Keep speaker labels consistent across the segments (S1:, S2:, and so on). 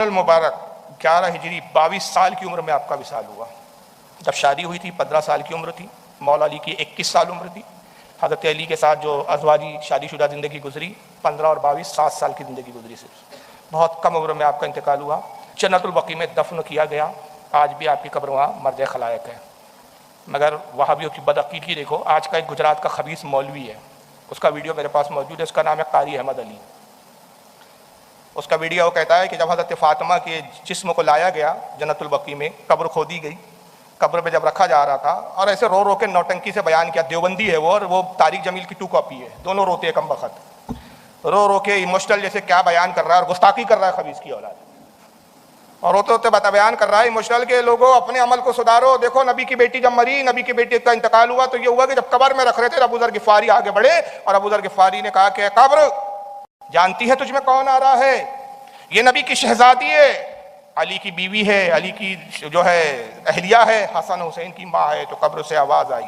S1: المبارک 11 ہجری 22 سال کی عمر میں آپ کا وصال ہوا۔ جب شادی ہوئی تھی 15 سال کی عمر تھی، مولا علی کی 21 سال عمر تھی۔ حضرت علی کے ساتھ جو ازواجی شادی شدہ زندگی گزری 15 اور 22 7 سال کی زندگی گزری، صرف بہت کم عمر میں آپ کا انتقال ہوا۔ جنت البقیع میں دفن کیا گیا، آج بھی آپ کی قبر وہاں مرجع خلائق ہے۔ مگر وہابیوں کی بدعقیدگی دیکھو، آج کا ایک گجرات کا خبیث مولوی ہے، اس کا ویڈیو میرے پاس موجود ہے، اس کا نام ہے قاری احمد علی۔ اس کا ویڈیو وہ کہتا ہے کہ جب حضرت فاطمہ کے جسم کو لایا گیا جنت البقیع میں، قبر کھودی گئی، قبر پہ جب رکھا جا رہا تھا، اور ایسے رو رو کے نوٹنکی سے بیان کیا، دیوبندی ہے وہ اور وہ طارق جمیل کی 2 کاپی ہے، دونوں روتے ہیں کم بخت، رو رو کے ایموشنل جیسے کیا بیان کر رہا ہے، اور گستاخی کر رہا ہے خبیث کی اولاد، اور روتے روتے بیان کر رہا ہے ایموشنل کے لوگوں اپنے عمل کو سدھارو۔ دیکھو نبی کی بیٹی جب مری، نبی کی بیٹی کا انتقال ہوا تو یہ ہوا کہ جب قبر میں رکھ رہے تھے ابو ذر غفاری آگے بڑھے، اور ابو ذر غفاری نے کہا کہ قبر جانتی ہے تجھ میں کون آ رہا ہے؟ یہ نبی کی شہزادی ہے، علی کی بیوی ہے، علی کی جو ہے اہلیہ ہے، حسن حسین کی ماں ہے۔ تو قبر سے آواز آئی،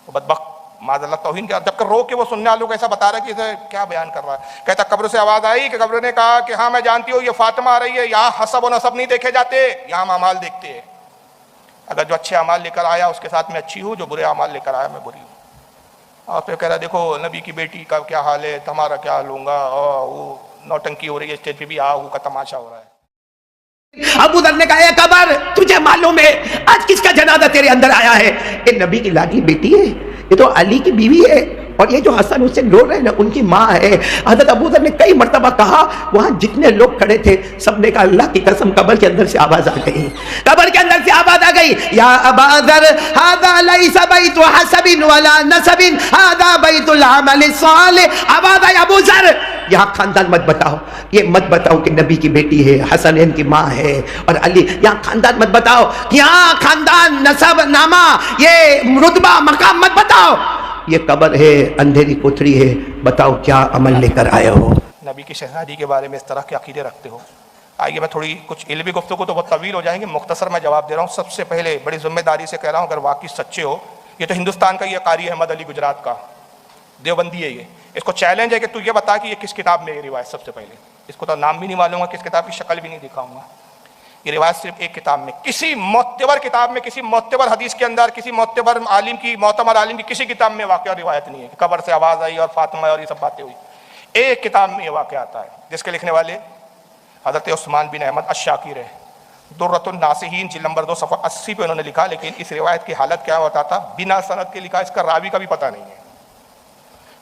S1: وہ بدبخت معاذ اللہ توہین کیا، جب کہ رو کے وہ سننے والوں کو ایسا بتا رہا ہے کہ اسے کیا بیان کر رہا ہے۔ کہتا قبر سے آواز آئی کہ قبر نے کہا کہ ہاں میں جانتی ہوں یہ فاطمہ آ رہی ہے، یہاں حسب و نسب نہیں دیکھے جاتے، یہاں ہم اعمال دیکھتے ہیں، اگر جو اچھے اعمال لے کر آیا اس کے ساتھ میں اچھی ہوں، جو برے اعمال لے کر آیا میں بری ہوں۔ اور پھر کہہ رہا دیکھو نبی کی بیٹی کا کیا حال ہے، تمہارا کیا حال ہوگا، اور وہ نوٹنکی ہو رہی ہے، اسٹیج پہ بھی آہو کا تماشا ہو رہا ہے۔
S2: ابو ذر نے کہا اے قبر تجھے معلوم ہے آج کس کا جنازہ تیرے اندر آیا ہے؟ یہ نبی کی لاڈلی بیٹی ہے، یہ تو علی کی بیوی ہے، اور یہ جو حسن حسین رو رہے ہیں نا ان کی ماں ہے۔ حضرت ابو ذر نے کئی مرتبہ کہا، وہاں جتنے لوگ کھڑے تھے سب نے کہا اللہ کی قسم قبر کے اندر سے آواز آ گئی، قبر کے اندر سے آواز آ گئی، یا ابا ذر ھذا لیس بیت حسب ولا نسب ھذا بیت العمل الصالح۔ آواز آئی ابو ذر یہاں خاندان مت بتاؤ، یہ مت بتاؤ کہ نبی کی بیٹی ہے، حسنین کی ماں ہے اور علی، یہاں خاندان مت بتاؤ، یہاں خاندان نسب نامہ یہ رتبہ مقام مت بتاؤ، یہ قبر ہے، اندھیری کوٹھری ہے، بتاؤ کیا عمل لے کر آئے ہو؟
S1: نبی کی شہزادی کے بارے میں اس طرح کے عقیدے رکھتے ہو۔ آئیے میں تھوڑی کچھ علمی گفتگو تو بہت طویل ہو جائیں گے، مختصر میں جواب دے رہا ہوں۔ سب سے پہلے بڑی ذمہ داری سے کہہ رہا ہوں، اگر واقعی سچے ہو، یہ تو ہندوستان کا یہ قاری احمد علی گجرات کا دیوبندی ہے، یہ اس کو چیلنج ہے کہ تو یہ بتا کہ یہ کس کتاب میں یہ روایت، سب سے پہلے اس کو تو نام بھی نہیں معلوم ہے، کس کتاب کی شکل بھی نہیں دکھاؤں گا، یہ روایت صرف ایک کتاب میں، کسی معتبر کتاب میں، کسی معتبر حدیث کے اندر، کسی معتبر عالم کی، معتبر عالم کی کسی کتاب میں واقعہ روایت نہیں ہے کہ قبر سے آواز آئی اور فاطمہ اور یہ سب باتیں ہوئی۔ ایک کتاب میں یہ واقعہ آتا ہے جس کے لکھنے والے حضرت عثمان بن احمد الشاکر ہے، درۃ الناصحین جلد نمبر 2 صفحہ 80 پہ انہوں نے لکھا، لیکن اس روایت کی حالت کیا ہوتا تھا، بنا سند کے لکھا، اس کا راوی کا بھی پتہ نہیں ہے،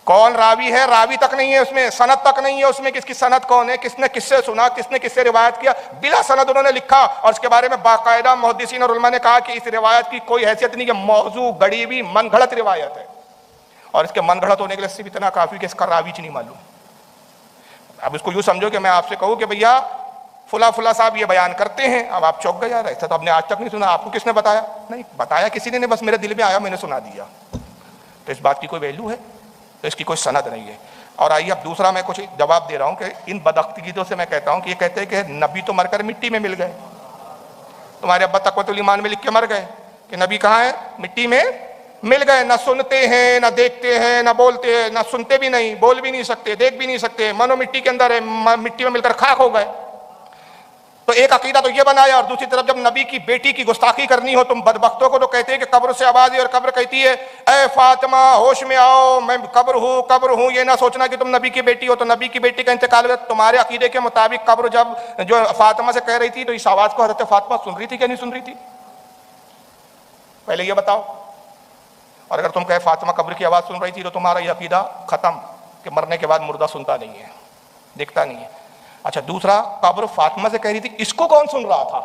S1: کون راوی ہے، راوی تک نہیں ہے اس میں، سند تک نہیں ہے اس میں، کس کی سند کون ہے، کس نے کس سے سنا، کس نے کس سے روایت کیا، بلا سند انہوں نے لکھا، اور اس کے بارے میں باقاعدہ محدثین اور علماء نے کہا کہ اس روایت کی کوئی حیثیت نہیں، کہ موضوع گڑی ہوئی من گھڑت روایت ہے، اور اس کے من گھڑت ہونے کے لیے صرف اتنا کافی کہ اس کا راوی نہیں معلوم۔ اب اس کو یوں سمجھو کہ میں آپ سے کہوں کہ بھیا فلاں فلاں صاحب یہ بیان کرتے ہیں، اب آپ چوک گئے، یار ایسا تو آپ نے آج تک نہیں سنا، آپ کو کس نے بتایا؟ نہیں بتایا کسی نے نہیں، بس میرے دل میں آیا میں نے سنا دیا، تو اس بات کی کوئی ویلیو ہے؟ تو اس کی کوئی سند نہیں ہے۔ اور آئیے اب دوسرا میں کچھ جواب دے رہا ہوں کہ ان بدعقیدوں سے میں کہتا ہوں کہ یہ کہتے ہیں کہ نبی تو مر کر مٹی میں مل گئے، تمہارے ابا تقویۃ الایمان میں لکھ کے مر گئے کہ نبی کہاں ہے، مٹی میں مل گئے، نہ سنتے ہیں نہ دیکھتے ہیں نہ بولتے ہیں، نہ سنتے بھی نہیں، بول بھی نہیں سکتے، دیکھ بھی نہیں سکتے، منو مٹی کے اندر ہے، مٹی میں مل کر خاک ہو گئے۔ تو ایک عقیدہ تو یہ بنایا، اور دوسری طرف جب نبی کی بیٹی کی گستاخی کرنی ہو تم بدبختوں کو، تو کہتے ہیں کہ قبر سے آواز ہے، اور قبر کہتی ہے اے فاطمہ ہوش میں آؤ، میں قبر ہوں، یہ نہ سوچنا کہ تم نبی کی بیٹی ہو۔ تو نبی کی بیٹی کا انتقال ہوا، تمہارے عقیدے کے مطابق قبر جب جو فاطمہ سے کہہ رہی تھی تو اس آواز کو حضرت فاطمہ سن رہی تھی کہ نہیں سن رہی تھی؟ پہلے یہ بتاؤ، اور اگر تم کہے فاطمہ قبر کی آواز سن رہی تھی تو تمہارا یہ عقیدہ ختم کہ مرنے کے بعد مردہ سنتا نہیں ہے، دیکھتا نہیں ہے۔ اچھا دوسرا، قبر فاطمہ سے کہہ رہی تھی، اس کو کون سن رہا تھا؟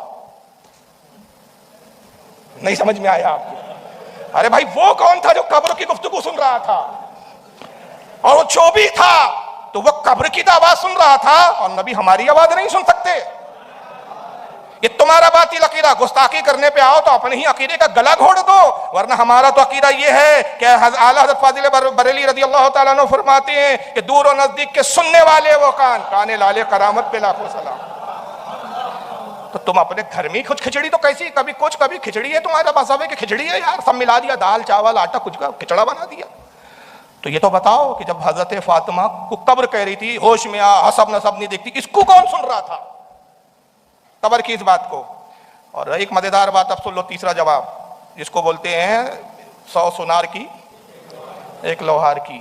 S1: نہیں سمجھ میں آیا آپ کو؟ ارے بھائی وہ کون تھا جو قبر کی گفتگو سن رہا تھا؟ اور وہ جو بھی تھا تو وہ قبر کی تو آواز سن رہا تھا، اور نبی ہماری آواز نہیں سن سکتے؟ یہ تمہارا باطل عقیدہ، گستاخی کرنے پہ آؤ تو اپنے ہی عقیدے کا گلا گھوڑ دو، ورنہ ہمارا تو عقیدہ یہ ہے کہ اعلیٰ حضرت فاضل بریلوی رضی اللہ تعالیٰ عنہ فرماتے ہیں کہ دور و نزدیک کے سننے والے وہ کان لالے کرامت پہ لاکھوں سلام۔ تو تم اپنے گھر میں کچھ کھچڑی تو کیسی، کبھی کچھ کبھی کھچڑی ہے، تمہارا مذہب ہے کہ کھچڑی ہے یار، سب ملا دیا، دال چاول آٹا کچھ کا کھچڑا بنا دیا۔ تو یہ تو بتاؤ کہ جب حضرت فاطمہ کو قبر کہہ رہی تھی ہوش میں آ، حسب نسب نہیں دیکھتی، اس کو کون سن رہا تھا؟ قبر کی اس بات کو. اور ایک مزیدار بات اب سن لو, تیسرا جواب, جس کو بولتے ہیں 100 سونار کی ایک لوہار کی.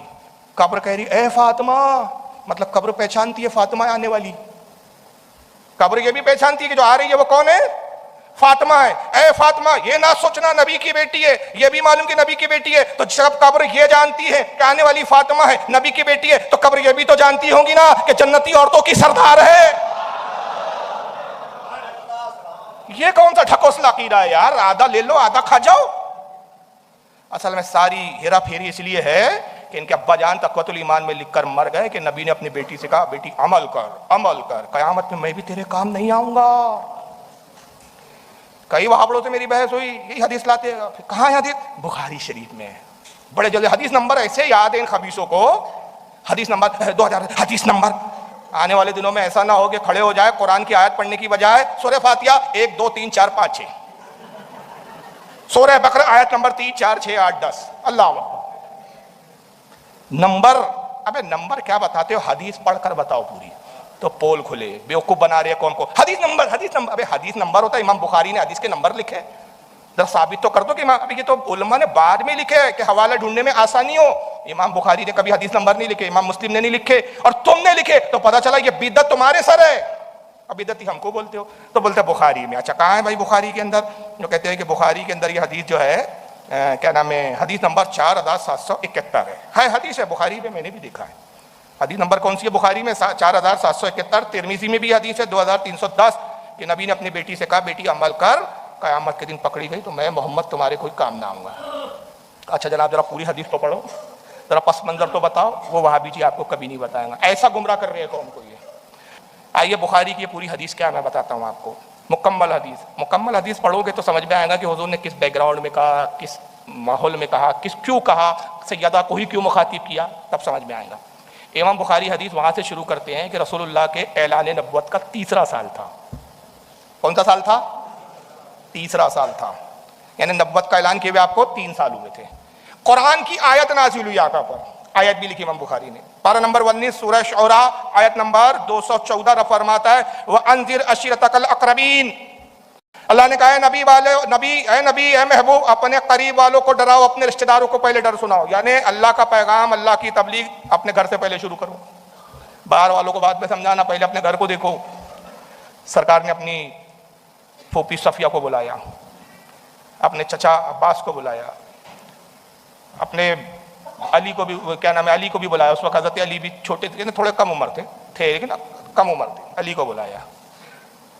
S1: قبر کہہ رہی اے فاطمہ, مطلب قبر پہچانتی ہے فاطمہ آنے والی. قبر یہ بھی پہچانتی ہے کہ جو آ رہی ہے وہ کون ہے, فاطمہ ہے. اے فاطمہ, یہ نہ سوچنا نبی کی بیٹی ہے, یہ بھی معلوم کہ نبی کی بیٹی ہے. تو جب قبر یہ جانتی ہے کہ آنے والی فاطمہ ہے, نبی کی بیٹی ہے, تو قبر یہ بھی تو جانتی ہوں گی نا کہ جنتی عورتوں کی سردار ہے. یہ کون سا ڈھکوسلا عقیدہ ہے یار, آدھا لے لو آدھا کھا جاؤ. اصل میں ساری ہیرا پھیری اس لیے ہے کہ ان کے ابا جان تقویۃ الایمان میں لکھ کر مر گئے کہ نبی نے اپنی بیٹی سے کہا بیٹی عمل کر, عمل کر, قیامت میں بھی تیرے کام نہیں آؤں گا. کئی وہابڑوں سے میری بحث ہوئی, یہی حدیث لاتے ہیں. کہاں ہے حدیث؟ بخاری شریف میں. بڑے جلدی حدیث نمبر ایسے یاد ہیں ان خبیثوں کو, حدیث نمبر 2000, حدیث نمبر. آنے والے دنوں میں ایسا نہ ہو کہ کھڑے ہو جائے قرآن کی آیت پڑھنے کی بجائے سورہ فاتحہ 1 2 3 4 5 6, سورہ بقرہ آیت نمبر 3 4 6 8 10. اللہ نمبر, ابے نمبر کیا بتاتے ہو, حدیث پڑھ کر بتاؤ پوری. تو پول کھلے, بیوقوف بنا رہے قوم کو. حدیث نمبر, حدیث نمبر. ابے حدیث نمبر ہوتا ہے, امام بخاری نے حدیث کے نمبر لکھے. ذرا ثابت تو کر دو کہ ابھی یہ تو علماء نے بعد میں لکھے کہ حوالہ ڈھونڈنے میں آسانی ہو. امام بخاری نے کبھی حدیث نمبر نہیں لکھے, امام مسلم نے نہیں لکھے, اور تم نے لکھے تو پتہ چلا یہ بدعت تمہارے سر ہے. اب بدعتی ہم کو بولتے ہو, تو بولتے ہیں بخاری میں. اچھا کہاں ہے بھائی بخاری کے اندر؟ جو کہتے ہیں کہ بخاری کے اندر یہ حدیث جو ہے کیا نام ہے, حدیث نمبر 4771 ہے حدیث ہے بخاری میں, میں نے بھی دیکھا ہے. حدیث نمبر کون سی ہے بخاری میں؟ 4771. ترمذی میں بھی حدیث ہے 2310 کہ نبی نے اپنی بیٹی سے کہا بیٹی عمل کر, قیامت کے دن پکڑی گئی تو میں محمد تمہارے کوئی کام نہ آؤں گا. اچھا جناب ذرا پوری حدیث تو پڑھو, ذرا پس منظر تو بتاؤ. وہ وہابی جی آپ کو کبھی نہیں بتائیں گا, ایسا گمراہ کر رہے ہیں قوم کو یہ. آئیے بخاری کی پوری حدیث کیا میں بتاتا ہوں آپ کو. مکمل حدیث, مکمل حدیث پڑھو گے تو سمجھ میں آئے گا کہ حضور نے کس بیک گراؤنڈ میں کہا, کس ماحول میں کہا, کیوں کہا, سیدہ کو ہی کیوں مخاطب کیا, تب سمجھ میں آئے گا. امام بخاری حدیث وہاں سے شروع کرتے ہیں کہ رسول اللہ کے اعلان نبوت کا 3 سال تھا. کون سا سال تھا؟ 3 سال تھا. یعنی نبوت کا اعلان کیے ہوئے آپ کو 3 سال ہوئے تھے. قرآن کی آیت نازل ہوئی آقا پر, آیت بھی لکھی امام بخاری نے. پارہ نمبر 19 سورہ شعراء آیت نمبر 214 فرماتا ہے وَأَنذِرْ عَشِيرَتَكَ الْأَقْرَبِينَ. اللہ نے کہا اے نبی اے محبوب اپنے قریب والوں کو ڈراؤ, اپنے رشتہ داروں کو پہلے ڈر سناؤ. یعنی اللہ کا پیغام, اللہ کی تبلیغ اپنے گھر سے پہلے شروع کرو. باہر والوں کو بعد میں سمجھانا, پہلے اپنے گھر کو دیکھو. سرکار نے اپنی پھوپھی صفیہ کو بلایا, اپنے چچا عباس کو بلایا, اپنے علی کو بھی کیا نام ہے علی کو بھی بلایا. اس وقت حضرت علی بھی چھوٹے تھے, تھوڑے کم عمر تھے لیکن کم عمر تھے. علی کو بلایا,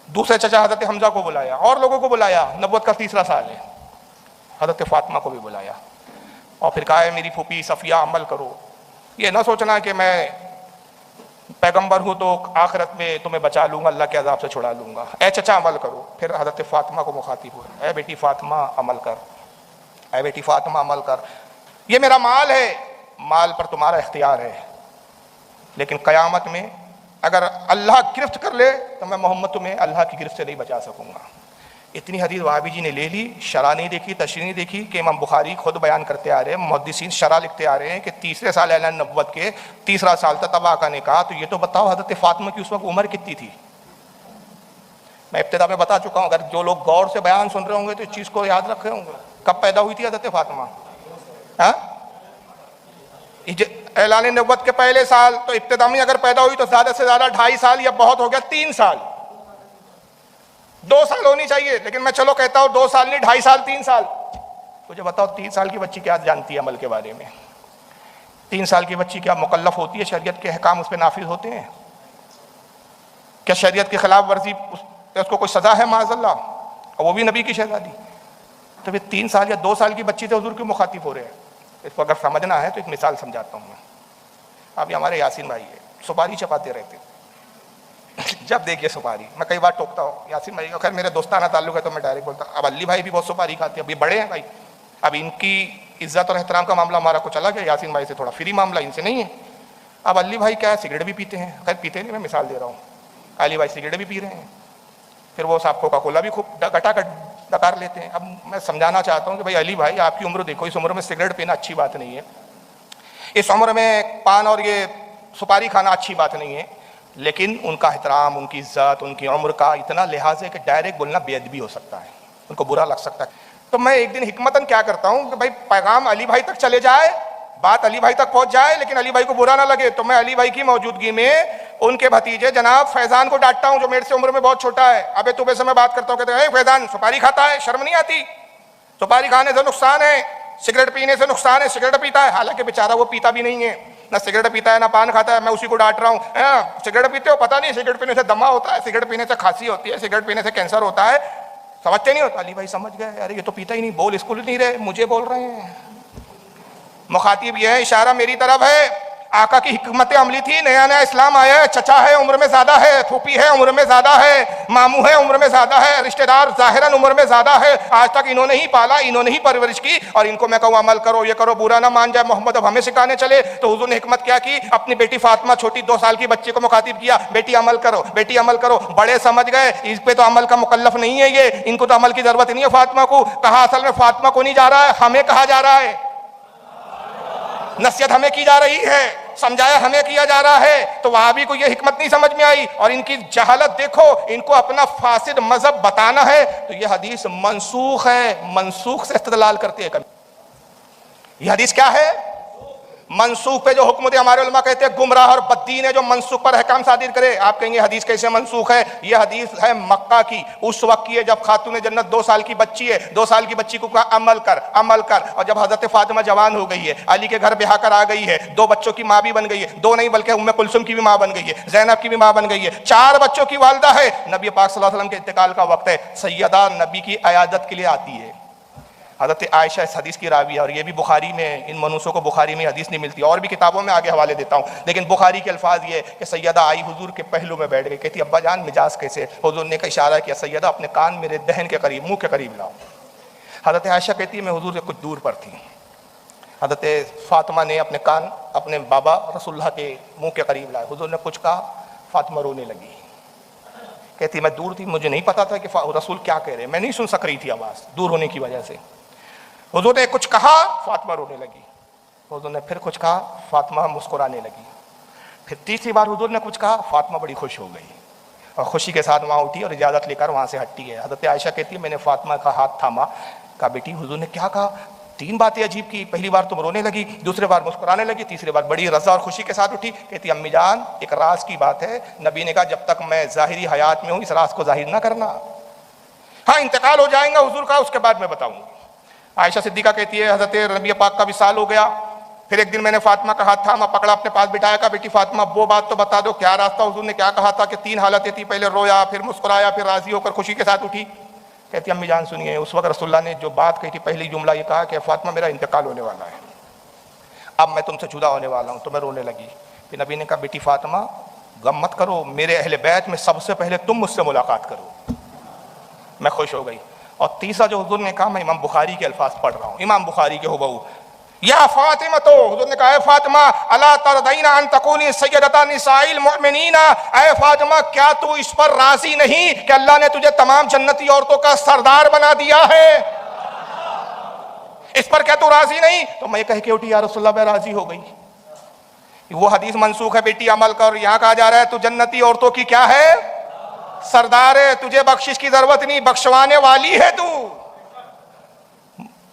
S1: دوسرے چچا حضرت حمزہ کو بلایا, اور لوگوں کو بلایا. نبوت کا 3 سال ہے. حضرت فاطمہ کو بھی بلایا اور پھر کہا ہے میری پھوپھی صفیہ عمل کرو. یہ نہ سوچنا کہ میں پیغمبر ہوں تو آخرت میں تمہیں بچا لوں گا, اللہ کے عذاب سے چھڑا لوں گا. اے چچا عمل کرو. پھر حضرت فاطمہ کو مخاطب ہوا, اے بیٹی فاطمہ عمل کر, اے بیٹی فاطمہ عمل کر. یہ میرا مال ہے, مال پر تمہارا اختیار ہے, لیکن قیامت میں اگر اللہ گرفت کر لے تو میں محمد تمہیں اللہ کی گرفت سے نہیں بچا سکوں گا. اتنی حدیث وہابی جی نے لے لی, شرح نہیں دیکھی, تشریح نہیں دیکھی کہ امام بخاری خود بیان کرتے آ رہے ہیں, محدثین شرح لکھتے آ رہے ہیں کہ 3 سال اعلان نبوت کے 3 سال تک تب آقا نے کہا. تو یہ تو بتاؤ حضرت فاطمہ کی اس وقت عمر کتنی تھی؟ میں ابتدا میں بتا چکا ہوں, اگر جو لوگ غور سے بیان سن رہے ہوں گے تو اس چیز کو یاد رکھے ہوں گے. کب پیدا ہوئی تھی حضرت فاطمہ؟ اعلان نبوت کے پہلے سال. تو ابتدا میں اگر پیدا ہوئی تو زیادہ سے زیادہ 2.5 سال, یا بہت ہو گیا 3 سال. 2 سال ہونی چاہیے, لیکن میں چلو کہتا ہوں 2 سال نہیں, 2.5 سال 3 سال. مجھے بتاؤ 3 سال کی بچی کیا جانتی ہے عمل کے بارے میں؟ 3 سال کی بچی کیا مکلف ہوتی ہے؟ شریعت کے احکام اس پہ نافذ ہوتے ہیں کیا؟ شریعت کی خلاف ورزی اس کو کوئی سزا ہے معاذ اللہ, اور وہ بھی نبی کی شہزادی؟ تو پھر 3 سال یا 2 سال کی بچی سے حضور کیوں مخاطب ہو رہے ہیں؟ اس کو اگر سمجھنا ہے تو ایک مثال سمجھاتا ہوں میں. ابھی ہمارے یاسین بھائی ہے, سپاری چپاتے رہتے. جب دیکھیے سپاری, میں کئی بار ٹوکتا ہوں یاسین بھائی کا, خیر میرے دوستانہ تعلق ہے تو میں ڈائریکٹ بولتا ہوں. اب علی بھائی بھی بہت سپاری کھاتے ہیں, ابھی بڑے ہیں بھائی, اب ان کی عزت اور احترام کا معاملہ ہمارا کچھ الگ ہے. یاسین بھائی سے تھوڑا فری معاملہ, ان سے نہیں ہے. اب علی بھائی کیا ہے, سگریٹ بھی پیتے ہیں. خیر پیتے نہیں, میں مثال دے رہا ہوں. علی بھائی سگریٹ بھی پی رہے ہیں, پھر وہ صاحب کوکا کولا بھی خوب گٹا ڈکار لیتے ہیں. اب میں سمجھانا چاہتا ہوں کہ بھائی علی بھائی آپ کی عمر دیکھو, اس عمر میں سگریٹ پینا اچھی بات نہیں ہے, اس عمر میں پان اور یہ سپاری کھانا اچھی بات نہیں ہے. لیکن ان کا احترام، ان کی عزت، ان کی عمر کا اتنا لحاظ ہے کہ ڈائریکٹ بولنا بے ادبی ہو سکتا ہے، ان کو برا لگ سکتا ہے. تو میں ایک دن حکمتاً کیا کرتا ہوں کہ بھائی پیغام علی بھائی تک چلے جائے، بات علی بھائی تک پہنچ جائے، لیکن علی بھائی کو برا نہ لگے، تو میں علی بھائی کی موجودگی میں ان کے بھتیجے جناب فیضان کو ڈانٹتا ہوں جو میرے سے عمر میں بہت چھوٹا ہے. ابے تو سے میں بات کرتا ہوں، کہتے ہیں اے فیضان سپاری کھاتا ہے، شرم نہیں آتی؟ سپاری کھانے سے نقصان ہے، سگریٹ پینے سے نقصان ہے، سگریٹ پیتا ہے. حالانکہ بیچارہ وہ پیتا بھی نہیں ہے، نہ سگریٹ پیتا ہے نہ پان کھاتا ہے، میں اسی کو ڈانٹ رہا ہوں. سگریٹ پیتے ہو؟ پتہ نہیں سگریٹ پینے سے دمہ ہوتا ہے، سگریٹ پینے سے کھانسی ہوتی ہے، سگریٹ پینے سے کینسر ہوتا ہے، سمجھتے نہیں ہوتا. علی بھائی سمجھ گئے، ارے یہ تو پیتا ہی نہیں، بول اسکول نہیں رہے، مجھے بول رہے ہیں. مخاطب یہ ہے، اشارہ میری طرف ہے. آقا کی حکمت عملی تھی، نیا نیا اسلام آیا ہے، چچا ہے عمر میں زیادہ ہے، پھوپھی ہے عمر میں زیادہ ہے، ماموں ہے عمر میں زیادہ ہے، رشتہ دار ظاہراً عمر میں زیادہ ہے، آج تک انہوں نے ہی پالا، انہوں نے ہی پرورش کی، اور ان کو میں کہوں عمل کرو، یہ کرو، برا نہ مان جائے محمد اب ہمیں سکھانے چلے. تو حضور نے حکمت کیا کی؟ اپنی بیٹی فاطمہ چھوٹی 2 سال کی بچی کو مخاطب کیا، بیٹی عمل کرو، بیٹی عمل کرو. بڑے سمجھ گئے اس پہ تو عمل کا مکلف نہیں ہے، یہ ان کو تو عمل کی ضرورت نہیں ہے. فاطمہ کو کہا اصل میں فاطمہ کو نہیں جا رہا ہے، ہمیں کہا جا رہا ہے، نصیحت ہمیں کی جا رہی ہے، سمجھایا ہمیں کیا جا رہا ہے. تو وہابی کو یہ حکمت نہیں سمجھ میں آئی، اور ان کی جہالت دیکھو، ان کو اپنا فاسد مذہب بتانا ہے تو یہ حدیث منسوخ ہے، منسوخ سے استدلال کرتی ہے. کبھی یہ حدیث کیا ہے؟ منسوخ پہ جو حکم دے. ہمارے علماء کہتے ہیں گمراہ اور بددین ہے جو منسوخ پر احکام صادر کرے. آپ کہیں گے حدیث کیسے منسوخ ہے؟ یہ حدیث ہے مکہ کی، اس وقت کی ہے جب خاتون جنت 2 سال کی بچی ہے. 2 سال کی بچی کو کہا عمل کر، عمل کر. اور جب حضرت فاطمہ جوان ہو گئی ہے، علی کے گھر بیاہ کر آ گئی ہے، 2 بچوں کی ماں بھی بن گئی ہے، 2 نہیں بلکہ ام کلثوم کی بھی ماں بن گئی ہے، زینب کی بھی ماں بن گئی ہے، 4 بچوں کی والدہ ہے. نبی پاک صلی اللہ علیہ وسلم کے انتقال کا وقت ہے، سیدہ نبی کی عیادت کے لیے آتی ہے. حضرت عائشہ اس حدیث کی راوی ہے، اور یہ بھی بخاری میں، ان منوسوں کو بخاری میں حدیث نہیں ملتی، اور بھی کتابوں میں آگے حوالے دیتا ہوں، لیکن بخاری کے الفاظ یہ کہ سیدہ آئی حضور کے پہلو میں بیٹھ گئی، کہتی ابا جان مجاز کیسے؟ حضور نے کا اشارہ کیا، سیدہ اپنے کان میرے دہن کے قریب، منہ کے قریب لاؤ. حضرت عائشہ کہتی ہے میں حضور سے کچھ دور پر تھی. حضرت فاطمہ نے اپنے کان اپنے بابا رسول اللہ کے منہ کے قریب لائے. حضور نے کچھ کہا، فاطمہ رونے لگی. کہتی میں دور تھی، مجھے نہیں پتا تھا کہ رسول کیا کہہ رہے ہیں، میں نہیں سن سک رہی تھی آواز دور ہونے کی وجہ سے. حضور نے کچھ کہا، فاطمہ رونے لگی. حضور نے پھر کچھ کہا، فاطمہ مسکرانے لگی. پھر تیسری بار حضور نے کچھ کہا، فاطمہ بڑی خوش ہو گئی اور خوشی کے ساتھ وہاں اٹھی اور اجازت لے کر وہاں سے ہٹی ہے. حضرت عائشہ کہتی ہے میں نے فاطمہ کا ہاتھ تھاما، کہا بیٹی حضور نے کیا کہا؟ 3 باتیں عجیب کی، پہلی بار تم رونے لگی، دوسری بار مسکرانے لگی، تیسری بار بڑی رضا اور خوشی کے ساتھ اٹھی. کہتی امی جان ایک راز کی بات ہے، نبی نے کہا جب تک میں ظاہری حیات میں ہوں اس راز کو ظاہر نہ کرنا، ہاں انتقال ہو جائیں گا حضور کا اس کے بعد میں بتاؤں گی. عائشہ صدیقہ کہتی ہے حضرت نبی پاک کا وصال ہو گیا. پھر ایک دن میں نے فاطمہ کا ہاتھ تھاما، پکڑا، اپنے پاس بٹھایا، کہا بیٹی فاطمہ وہ بات تو بتا دو کیا راستہ؟ حضور نے کیا کہا تھا کہ 3 حالتیں تھی، پہلے رویا، پھر مسکرایا، پھر راضی ہو کر خوشی کے ساتھ اٹھی. کہتی امی جان سنیے، اس وقت رسول اللہ نے جو بات کہی تھی، پہلی جملہ یہ کہا کہ فاطمہ میرا انتقال ہونے والا ہے، اب میں تم سے جدا ہونے والا ہوں. تو میں رونے لگی. پھر نبی نے کہا بیٹی فاطمہ غم مت کرو، میرے اہل بیت میں سب سے پہلے تم مجھ سے ملاقات کرو. میں خوش ہو گئی. اور تیسرا جو حضور نے کہا، میں امام بخاری کے الفاظ پڑھ رہا ہوں، امام بخاری کے ہبہو، یا فاطمہ، تو حضور نے کہا اے فاطمہ الا ترضین ان تکونی سیدۃ نساء المؤمنین، اے فاطمہ کیا تو اس پر راضی نہیں کہ اللہ نے تجھے تمام جنتی عورتوں کا سردار بنا دیا ہے؟ اس پر کیا تو راضی نہیں؟ تو میں کہہ کے اٹھی یا رسول اللہ میں راضی ہو گئی. وہ حدیث منسوخ ہے بیٹی عمل کر. یہاں کہا جا رہا ہے تو جنتی عورتوں کی کیا ہے؟ سردار ہے، تجھے بخشش کی ضرورت نہیں، بخشوانے والی ہے تو.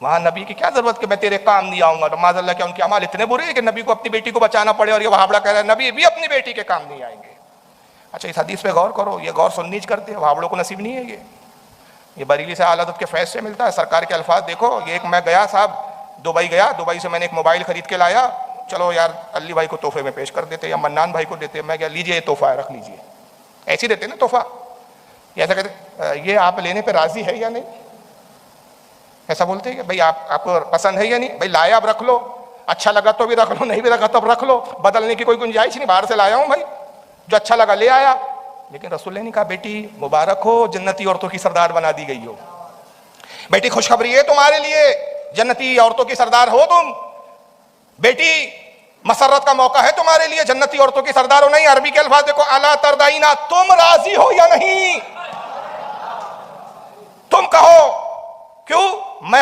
S1: وہاں نبی کی کیا ضرورت کہ میں تیرے کام نہیں آؤں گا؟ تو معاذ اللہ کیا ان کے اعمال اتنے برے ہیں کہ نبی کو اپنی بیٹی کو بچانا پڑے، اور یہ وہابڑا کہہ رہا ہے نبی بھی اپنی بیٹی کے کام نہیں آئیں گے. اچھا اس حدیث پہ غور کرو، یہ غور سننی کرتے ہیں، وہابڑوں کو نصیب نہیں ہے. یہ بریلی سے اعلیٰ حضرت کے فیض سے ملتا ہے. سرکار کے الفاظ دیکھو. یہ ایک میں گیا صاحب دبئی گیا، دبئی سے میں نے ایک موبائل خرید کے لایا. چلو یار علی بھائی کو تحفے میں پیش کر دیتے یا منان بھائی کو دیتے. میں کیا لیجیے یہ تحفہ ہے، رکھ لیجیے. ایسے دیتے نا تحفہ. ایسا کہتے یہ آپ لینے پہ راضی ہے یا نہیں؟ ایسا بولتے ہیں کہ بھائی آپ کو پسند ہے یا نہیں؟ بھائی لایا اب رکھ لو، اچھا لگا تو بھی رکھ لو، نہیں بھی لگا تو اب رکھ لو، بدلنے کی کوئی گنجائش نہیں. باہر سے لایا ہوں بھائی، جو اچھا لگا لے آیا. لیکن رسول نے کہا بیٹی مبارک ہو، جنتی عورتوں کی سردار بنا دی گئی ہو. بیٹی خوشخبری ہے تمہارے لیے، جنتی عورتوں کی سردار ہو تم. بیٹی مسرت کا موقع ہے تمہارے لیے، جنتی عورتوں کی سردار ہو. نہیں، عربی کے الفاظ دیکھو، الا ترضینا، تم راضی ہو یا نہیں؟ تم کہو. کیوں؟ میں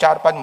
S1: 4-5